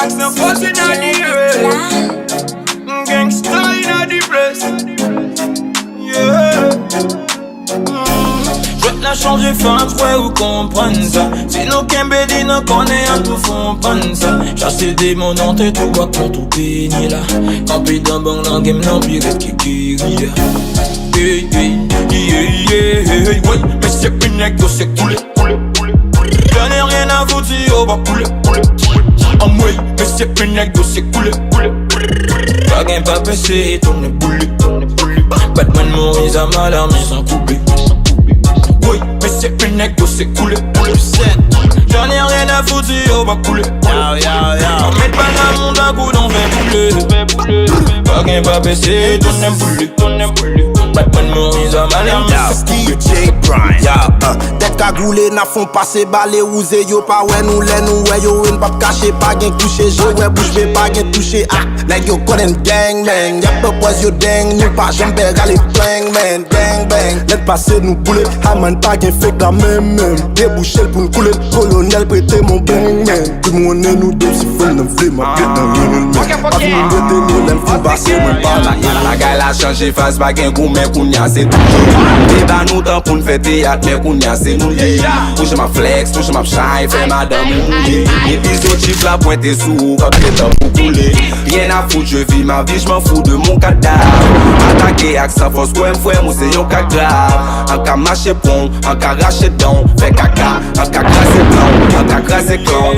Action force in the air. Gangsta in the place. Yeah. Je la changer fin, ouais ou comprendre ça. Sinon qu'un bédi ne connaît un tout fond prendre ça. Chasser des démons dans tes tout bois pour tout béni là. Campé dans bon dans game non pire qui rit. Hey, hey, yeah, yeah, ouais. Mais c'est une nègre, c'est coulé. J'en ai rien à vous dire, on va couler. En moi, mais c'est une nègre, c'est coulé. Pas gain, pas baissé, tourne boulé. Batman Maurice à mal armé sans couper. Oui, mais c'est une nègre, c'est coulé. J'en ai rien à foutre, on va couler. On met pas dans mon bagou, on fait couler. Pas gain, pas baissé, tourne boulé. Batman Maurice à mal armé sans couper. DJ Prime, tête cagoulée, n'a font passer balé ouse yo pa ouais nous lè nous ouais yo une pas caché pas gain couché je ouais bouche mais pas gain touché ah like yo connaît gang man y'a pas poise yo dang nous pas jamais aller bang man gang bang let passer nous bouler Haman pas gain fait la même déboucher pour nous couler colonel prêter mon bang man tout le monde nous deux si faut nous vle ma pied dans le pas nous mettre nous l'aime faut passer même pas la gars a changé face pas gain goût mais kounya c'est tout débat nous temps pour nous faire théâtre mais kounya c'est nous lié touche ma flex touche ma shine fait madame mouillé et puis autres chiffres la pointe sous quand t'es temps pour couler rien à foutre je vis ma vie je m'en fous de mon cadavre attaquer avec sa force quoi m'fouet moi c'est un cas grave un cas marcher pont un cas racher don fait caca un cas crasser blanc un cas crasser clan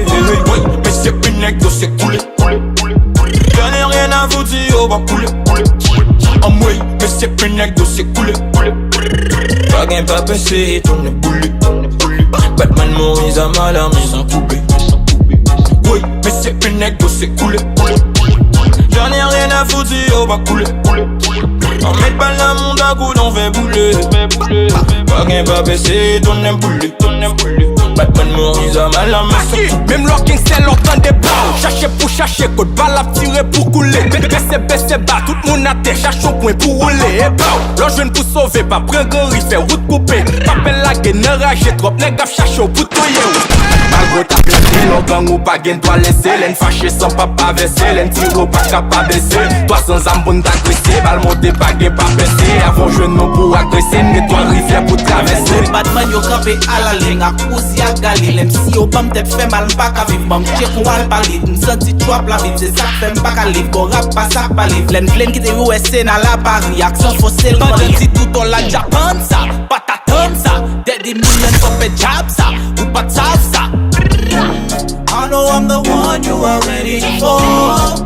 mais c'est une nègre c'est coulé. J'en ai rien à vous dire, on va couler. En moi, mais c'est une nègre c'est coulé. Pas gain, pas baissé, tourne boulé. Batman Maurice à mal armé sans couper. Oui, mais c'est une nègre c'est coulé. J'en ai rien à foutre, on va couler. On met pas dans mon bagou, on fait bouler. Pas gain, pas baissé, tourne boulé. Batman Maurice à mal armé sans couper. Même leur king c'est leur temps des bras. Chercher pour chercher, code balle à tirer pour couler. Baisser bas, tout le monde à terre, cherche au point pour rouler. L'on jeune pour sauver, pas prendre un riff, faire route coupée. Papel la gueule, ne rage trop, n'est gaffe chercher au bouton. Malgré ta planté, l'on gang ou pas gain, toi laisser. L'en fâché sans papa verser, l'en tire au pas capable baisser. Toi sans âme bonne t'agresser, balle monter pas gain, pas baisser. Avant jeune non pour agresser, nettoie rivière pour traverser. Batman yo campé à la ligne, à cousi à gali. L'en si yo bam te fait mal, pas qu'à vivre, bam check ou al parler. M'senti trop la vie, c'est ça fait pas qu'à livre. Bon rap pas ça pas livre. L'en plein qui te USA dans la Paris, action fossile. Quand je dis tout on la Japan ça, pas ta tonne ça. Daddy million for a job ça, ou pas de ça. I know I'm the one you are ready for.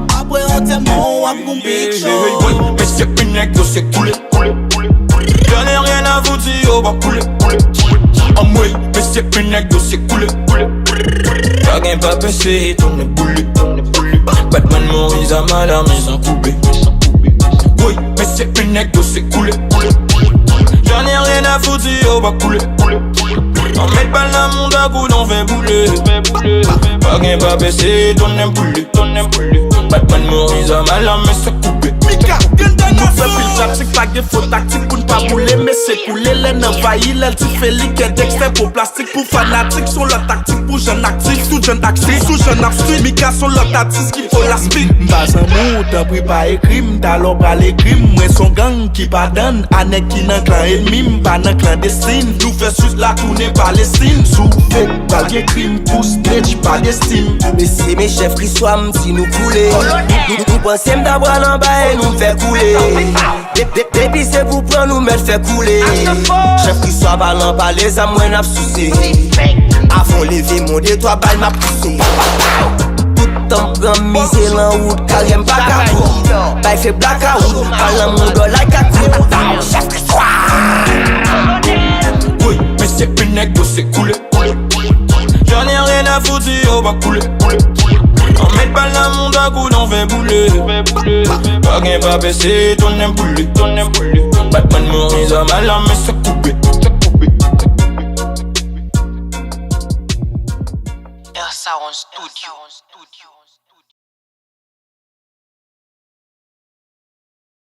Après on t'aime, I'm gon' big show. Mais c'est une nègre, c'est coulé. J'en ai rien à vous dire, on va couler. En moi, mais c'est une nègre, c'est coulé. Pas gain, pas baissé, tourne boulé. Batman Maurice à mal armé sans couper. Oui, mais c'est une nègre, c'est coulé. J'en ai rien à foutre, on va couler. On met pas dans mon bagou, on fait bouler. Pas gain, pas baissé, tourne boulé. Batman Maurice à mal armé sans couper. Nous fait pile pratique, pas de faux tactique pour ne pas bouler, mais c'est couler. Les envahis, les tiféliques, et d'extrait pour plastique, pour fanatique. Sont leur tactique pour jeunes actifs, sous jeunes actifs, sous jeunes abstuits. Mika sont leur tactique, qu'il faut la speed. M'bas un mot, t'as pris pas écrit, t'alors pas les crimes. Moi son gang qui pardonne, annek qui n'a clan ennemi, m'pas n'a clandestine. Nous fait sus la tournée Palestine. Sous fait, pas bien crime, pour snitch, pas d'estime. mais c'est mes chefs qui soient si nous couler nous pensons d'avoir l'en-bas et nous fait couler. Depuis c'est pour prendre nous mettre fait couler. Chef qui soit ballon pas les âmes moins n'a souci. Avant lever mon dé toi balle m'a poussé. Tout temps prend misé l'en route carême pas capot. Bail fait blackout, parle mon dos like a coup. Chef qui soit. Oui, mais c'est une nègre, c'est coulé. J'en ai rien à foutre, on va couler. On met pas dans mon bagou, on fait bouler. Pas gain, pas baissé, tourne boulé. Batman Maurice à mal armé sans couper. Sound Studio.